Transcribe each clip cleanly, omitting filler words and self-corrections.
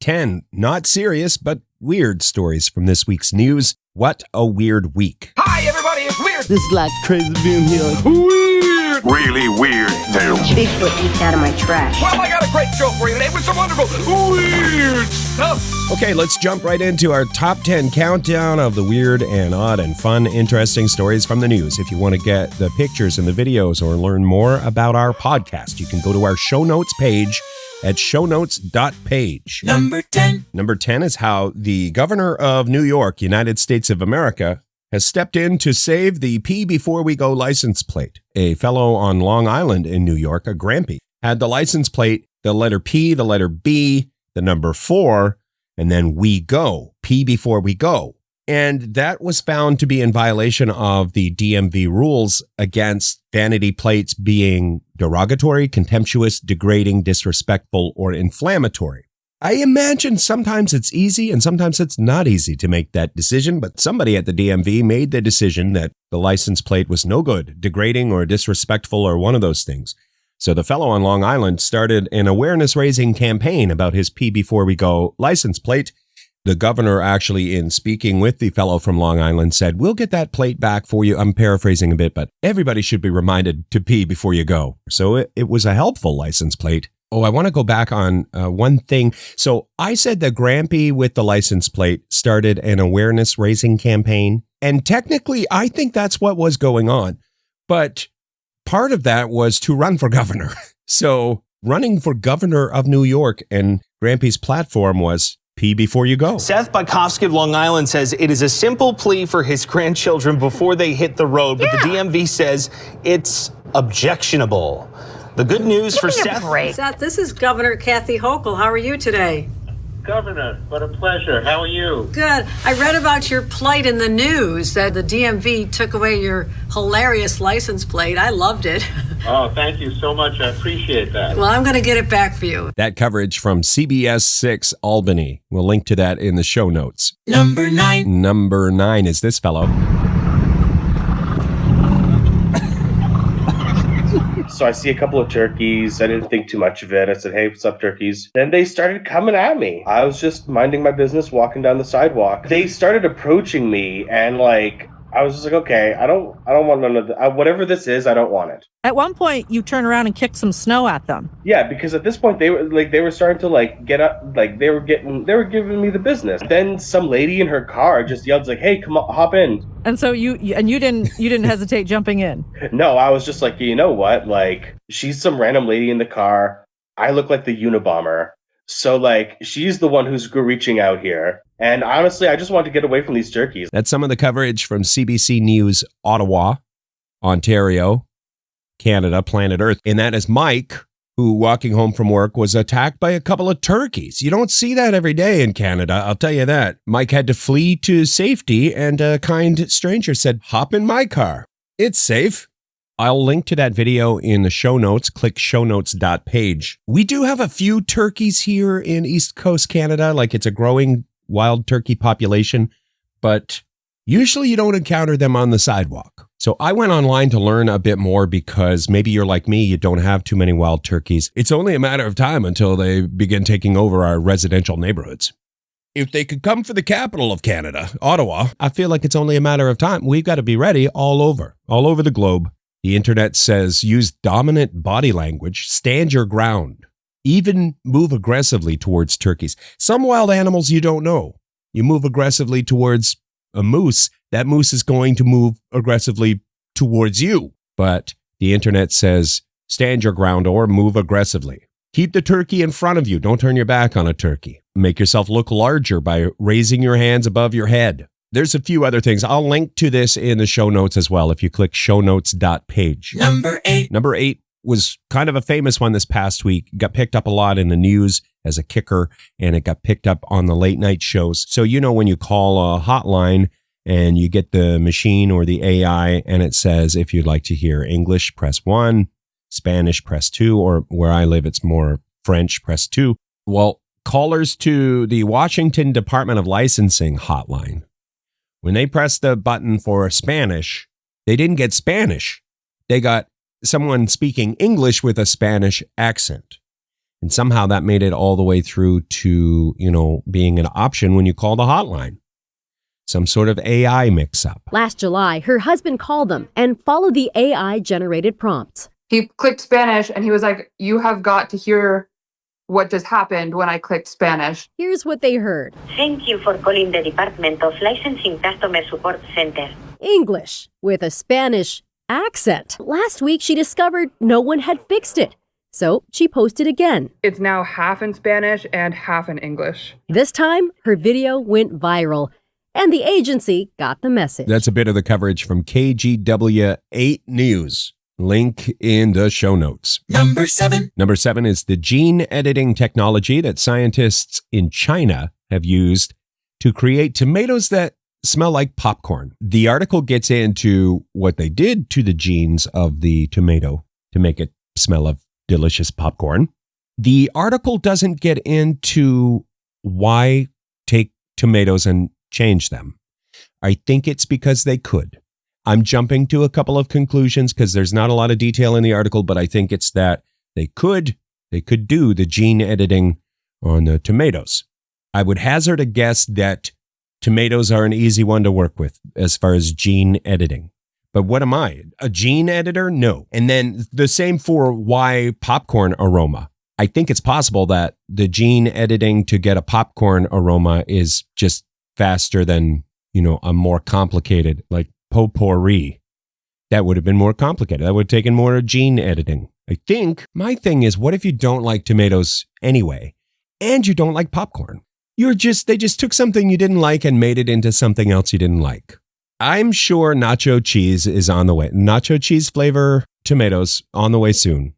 10 not serious but weird stories from this week's news. What a weird week. Hi, everybody, it's Weird. This is like crazy being here. Weird. Really weird news. Bigfoot eats out of my trash. Well, I got a great show for you today with some wonderful weird stuff. Okay, let's jump right into our top 10 countdown of the weird and odd and fun, interesting stories from the news. If you want to get the pictures and the videos or learn more about our podcast, you can go to our show notes page at shownotes.page. Number 10. Number 10 is how the governor of New York, United States of America, has stepped in to save the Pee Before We Go license plate. A fellow on Long Island in New York, a Grampy, had the license plate, the letter P, the letter B, the number 4, and then we go, Pee Before We Go. And that was found to be in violation of the DMV rules against vanity plates being derogatory, contemptuous, degrading, disrespectful, or inflammatory. I imagine sometimes it's easy and sometimes it's not easy to make that decision, but somebody at the DMV made the decision that the license plate was no good, degrading or disrespectful or one of those things. So the fellow on Long Island started an awareness-raising campaign about his Pee Before We Go license plate. The governor actually, in speaking with the fellow from Long Island, said, "We'll get that plate back for you." I'm paraphrasing a bit, but everybody should be reminded to pee before you go. So it was a helpful license plate. Oh, I want to go back on one thing. So I said the Grampy with the license plate started an awareness-raising campaign. And technically, I think that's what was going on. But part of that was to run for governor. So running for governor of New York, and Grampy's platform was pee before you go. Seth Bykowski of Long Island says it is a simple plea for his grandchildren before they hit the road, but the DMV says it's objectionable. The good news for Seth. Seth, this is Governor Kathy Hochul. How are you today? Governor, what a pleasure. How are you? Good. I read about your plight in the news that the DMV took away your hilarious license plate. I loved it. Oh, thank you so much. I appreciate that. Well, I'm going to get it back for you. That coverage from CBS 6 Albany. We'll link to that in the show notes. Number 9. Number 9 is this fellow. So I see a couple of turkeys. I didn't think too much of it. I said, "Hey, what's up, turkeys?" Then they started coming at me. I was just minding my business, walking down the sidewalk. They started approaching me, and I was just like, "Okay, I don't want none of the, whatever this is. I don't want it." At one point, you turn around and kick some snow at them. Yeah, because at this point they were starting to get up, they were giving me the business. Then some lady in her car just yelled "Hey, come on, hop in." And so you didn't hesitate jumping in. No, I was just like, you know what? She's some random lady in the car. I look like the Unabomber. So she's the one who's reaching out here. And honestly, I just want to get away from these turkeys. That's some of the coverage from CBC News, Ottawa, Ontario, Canada, planet Earth. And that is Mike, who, walking home from work, was attacked by a couple of turkeys. You don't see that every day in Canada, I'll tell you that. Mike had to flee to safety, and a kind stranger said, "Hop in my car. It's safe." I'll link to that video in the show notes. Click shownotes.page. We do have a few turkeys here in East Coast Canada. It's a growing wild turkey population, but usually you don't encounter them on the sidewalk. So I went online to learn a bit more because maybe you're like me, you don't have too many wild turkeys. It's only a matter of time until they begin taking over our residential neighborhoods. If they could come for the capital of Canada, Ottawa, I feel like it's only a matter of time. We've got to be ready all over the globe. The internet says use dominant body language, stand your ground, even move aggressively towards turkeys. Some wild animals you don't know. You move aggressively towards a moose, that moose is going to move aggressively towards you. But the internet says stand your ground or move aggressively. Keep the turkey in front of you. Don't turn your back on a turkey. Make yourself look larger by raising your hands above your head. There's a few other things. I'll link to this in the show notes as well if you click shownotes.page. Number 8. Number 8 was kind of a famous one this past week. Got picked up a lot in the news as a kicker, and it got picked up on the late night shows. So when you call a hotline and you get the machine or the AI and it says, if you'd like to hear English, press 1, Spanish, press 2, or where I live, it's more French, press 2. Well, callers to the Washington Department of Licensing hotline, when they pressed the button for Spanish, they didn't get Spanish. They got someone speaking English with a Spanish accent. And somehow that made it all the way through to, being an option when you call the hotline. Some sort of AI mix-up. Last July, her husband called them and followed the AI-generated prompts. He clicked Spanish and he was like, "You have got to hear what just happened when I clicked Spanish." Here's what they heard. Thank you for calling the Department of Licensing Customer Support Center. English with a Spanish accent. Last week, she discovered no one had fixed it. So she posted again. It's now half in Spanish and half in English. This time, her video went viral, and the agency got the message. That's a bit of the coverage from KGW 8 News. Link in the show notes. Number 7. Number 7 is the gene editing technology that scientists in China have used to create tomatoes that smell like popcorn. The article gets into what they did to the genes of the tomato to make it smell of delicious popcorn. The article doesn't get into why take tomatoes and change them. I think it's because they could. I'm jumping to a couple of conclusions because there's not a lot of detail in the article, but I think it's that they could do the gene editing on the tomatoes. I would hazard a guess that tomatoes are an easy one to work with as far as gene editing. But what am I? A gene editor? No. And then the same for why popcorn aroma. I think it's possible that the gene editing to get a popcorn aroma is just faster than, a more complicated, like potpourri. That would have been more complicated. That would have taken more gene editing. I think my thing is, what if you don't like tomatoes anyway, and you don't like popcorn? They just took something you didn't like and made it into something else you didn't like. I'm sure nacho cheese is on the way. Nacho cheese flavor tomatoes on the way soon.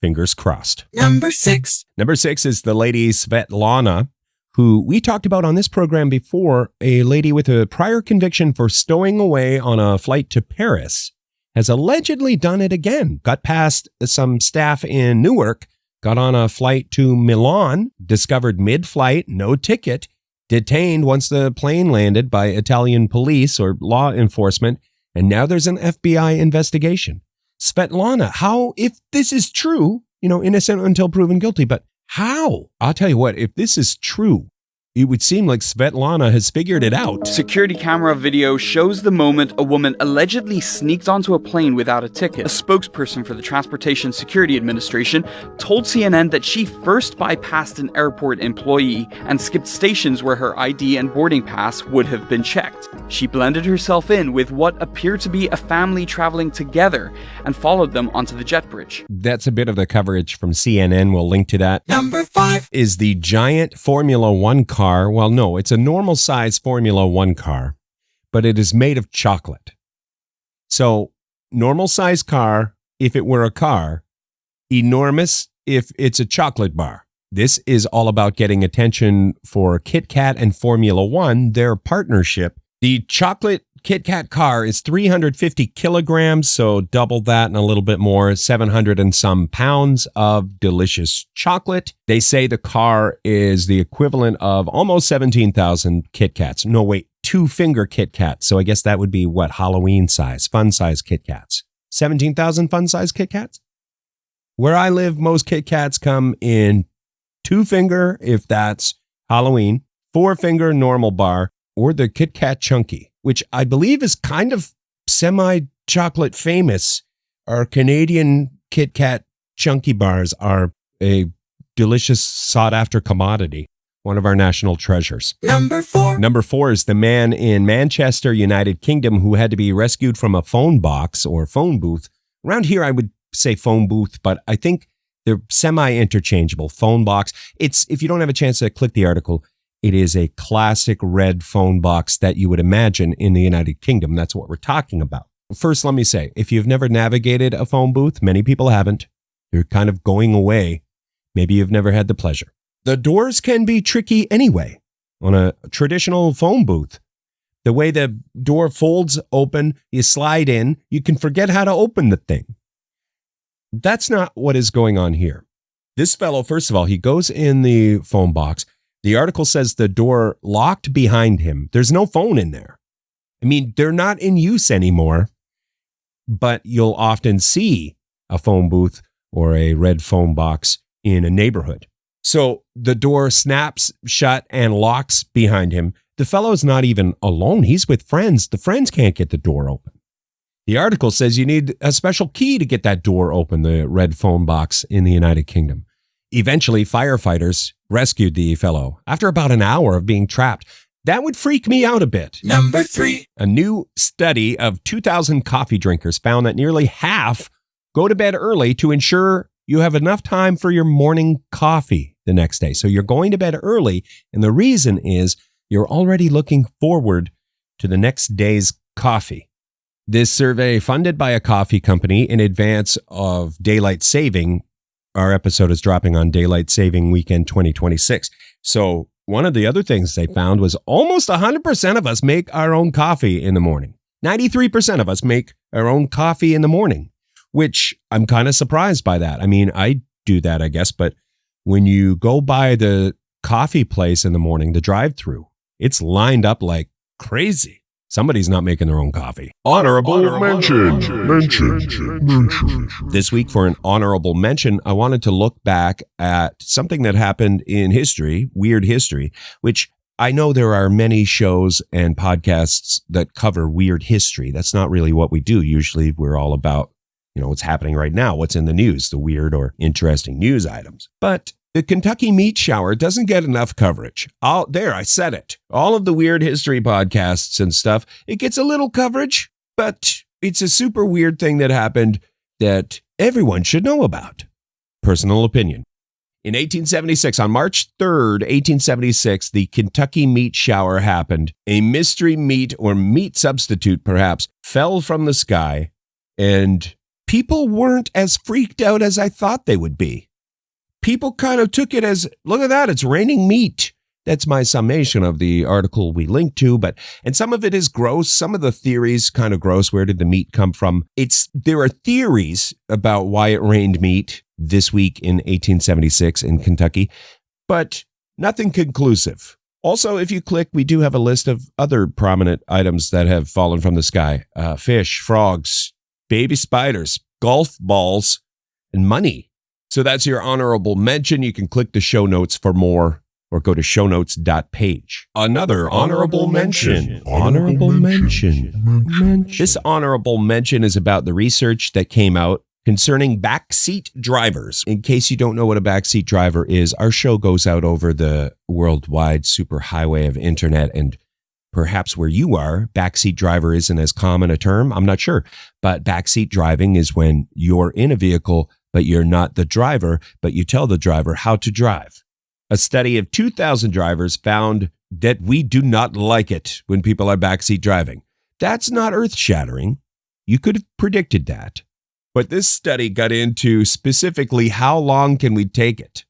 Fingers crossed. Number 6. Number 6 is the lady Svetlana, who we talked about on this program before. A lady with a prior conviction for stowing away on a flight to Paris has allegedly done it again. Got past some staff in Newark, got on a flight to Milan, discovered mid-flight, no ticket, detained once the plane landed by Italian police or law enforcement, and now there's an FBI investigation. Svetlana, how, if this is true, innocent until proven guilty, but how? I'll tell you what, if this is true, it would seem like Svetlana has figured it out. Security camera video shows the moment a woman allegedly sneaked onto a plane without a ticket. A spokesperson for the Transportation Security Administration told CNN that she first bypassed an airport employee and skipped stations where her ID and boarding pass would have been checked. She blended herself in with what appeared to be a family traveling together and followed them onto the jet bridge. That's a bit of the coverage from CNN. We'll link to that. Number 5 is the giant Formula One car. Well, no, it's a normal size Formula One car, but it is made of chocolate. So normal size car, if it were a car, enormous if it's a chocolate bar. This is all about getting attention for Kit Kat and Formula One, their partnership. The chocolate Kit Kat car is 350 kilograms, so double that and a little bit more, 700 and some pounds of delicious chocolate. They say the car is the equivalent of almost 17,000 Kit Kats. No, wait, 2-finger Kit Kats. So I guess that would be what, Halloween size, fun size Kit Kats. 17,000 fun size Kit Kats? Where I live, most Kit Kats come in 2-finger, if that's Halloween, 4-finger normal bar, or the Kit Kat Chunky, which I believe is kind of semi-chocolate famous. Our Canadian Kit Kat Chunky bars are a delicious sought-after commodity, one of our national treasures. Number 4. Number 4 is the man in Manchester, United Kingdom, who had to be rescued from a phone box or phone booth. Around here, I would say phone booth, but I think they're semi-interchangeable. Phone box. It's, if you don't have a chance to click the article, it is a classic red phone box that you would imagine in the United Kingdom. That's what we're talking about. First, let me say, if you've never navigated a phone booth, many people haven't. You're kind of going away. Maybe you've never had the pleasure. The doors can be tricky anyway. On a traditional phone booth, the way the door folds open, you slide in, you can forget how to open the thing. That's not what is going on here. This fellow, first of all, he goes in the phone box. The article says the door locked behind him. There's no phone in there. I mean, they're not in use anymore, but you'll often see a phone booth or a red phone box in a neighborhood. So the door snaps shut and locks behind him. The fellow's not even alone. He's with friends. The friends can't get the door open. The article says you need a special key to get that door open, the red phone box in the United Kingdom. Eventually, firefighters rescued the fellow after about an hour of being trapped. That would freak me out a bit. Number 3. A new study of 2,000 coffee drinkers found that nearly half go to bed early to ensure you have enough time for your morning coffee the next day. So you're going to bed early, and the reason is you're already looking forward to the next day's coffee. This survey, funded by a coffee company in advance of daylight saving, our episode is dropping on daylight saving weekend 2026. So one of the other things they found was almost 100% of us make our own coffee in the morning. 93% of us make our own coffee in the morning, which I'm kind of surprised by that. I mean, I do that, I guess, but when you go by the coffee place in the morning, the drive-through, it's lined up like crazy. Somebody's not making their own coffee. Honorable mention. This week for an honorable mention, I wanted to look back at something that happened in history, weird history, which I know there are many shows and podcasts that cover weird history. That's not really what we do. Usually we're all about, what's happening right now, what's in the news, the weird or interesting news items. But the Kentucky meat shower doesn't get enough coverage. I said it. All of the weird history podcasts and stuff, it gets a little coverage, but it's a super weird thing that happened that everyone should know about. Personal opinion. In 1876, on March 3rd, 1876, the Kentucky meat shower happened. A mystery meat or meat substitute, perhaps, fell from the sky, and people weren't as freaked out as I thought they would be. People kind of took it as, look at that, it's raining meat. That's my summation of the article we linked to, and some of it is gross. Some of the theories kind of gross. Where did the meat come from? There are theories about why it rained meat this week in 1876 in Kentucky, but nothing conclusive. Also, if you click, we do have a list of other prominent items that have fallen from the sky. Fish, frogs, baby spiders, golf balls, and money. So that's your honorable mention. You can click the show notes for more or go to shownotes.page. Another honorable mention. Honorable mention. This honorable mention is about the research that came out concerning backseat drivers. In case you don't know what a backseat driver is, our show goes out over the worldwide superhighway of internet, and perhaps where you are, backseat driver isn't as common a term. I'm not sure. But backseat driving is when you're in a vehicle, but you're not the driver, but you tell the driver how to drive. A study of 2,000 drivers found that we do not like it when people are backseat driving. That's not earth-shattering. You could have predicted that. But this study got into specifically how long can we take it?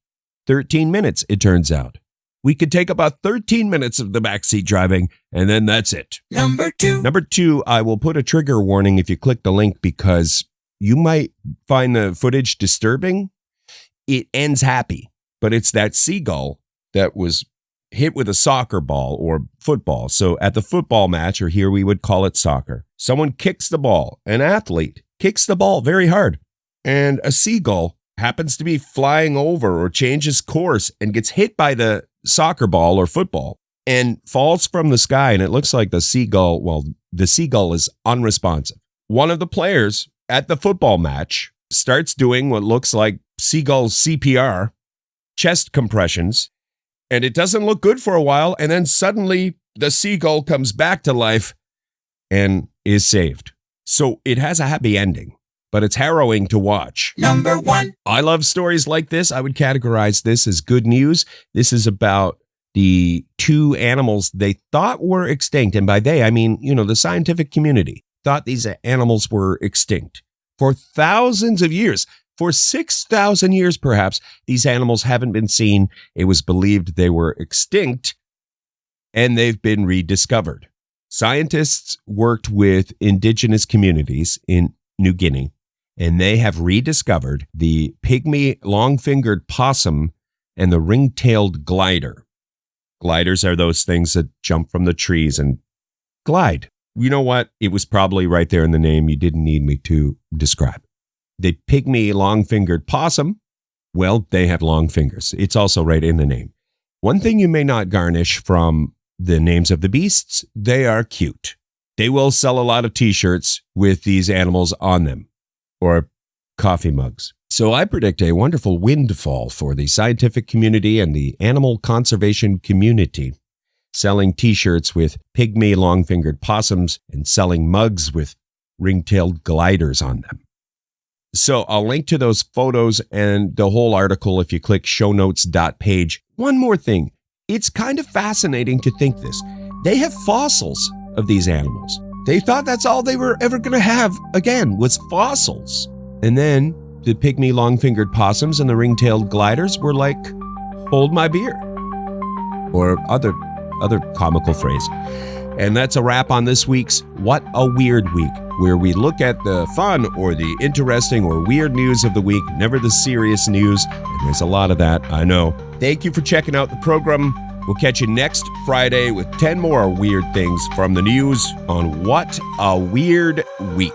13 minutes, it turns out. We could take about 13 minutes of the backseat driving, and then that's it. Number 2, I will put a trigger warning if you click the link because you might find the footage disturbing. It ends happy, but it's that seagull that was hit with a soccer ball or football. So at the football match, or here we would call it soccer, someone kicks the ball. An athlete kicks the ball very hard, and a seagull happens to be flying over or changes course and gets hit by the soccer ball or football and falls from the sky. And it looks like the seagull is unresponsive. One of the players at the football match starts doing what looks like seagull CPR, chest compressions, and it doesn't look good for a while. And then suddenly the seagull comes back to life and is saved. So it has a happy ending, but it's harrowing to watch. Number 1. I love stories like this. I would categorize this as good news. This is about the 2 animals they thought were extinct. And by they, I mean, the scientific community thought these animals were extinct for thousands of years. For 6,000 years, perhaps, these animals haven't been seen. It was believed they were extinct, and they've been rediscovered. Scientists worked with indigenous communities in New Guinea, and they have rediscovered the pygmy long-fingered possum and the ring-tailed glider. Gliders are those things that jump from the trees and glide. You know what? It was probably right there in the name. You didn't need me to describe. The pygmy long-fingered possum Well, they have long fingers. It's also right in the name. One thing you may not garnish from the names of the beasts, they are cute. They will sell a lot of t-shirts with these animals on them, or coffee mugs. So I predict a wonderful windfall for the scientific community and the animal conservation community, selling t-shirts with pygmy long-fingered possums and selling mugs with ring-tailed gliders on them. So I'll link to those photos and the whole article if you click shownotes.page. One more thing. It's kind of fascinating to think this. They have fossils of these animals. They thought that's all they were ever going to have again was fossils. And then the pygmy long-fingered possums and the ring-tailed gliders were like, hold my beer. Or other comical phrase. And that's a wrap on this week's What a Weird Week, where we look at the fun or the interesting or weird news of the week, never the serious news. And there's a lot of that, I know. Thank you for checking out the program. We'll catch you next Friday with 10 more weird things from the news on What a Weird Week.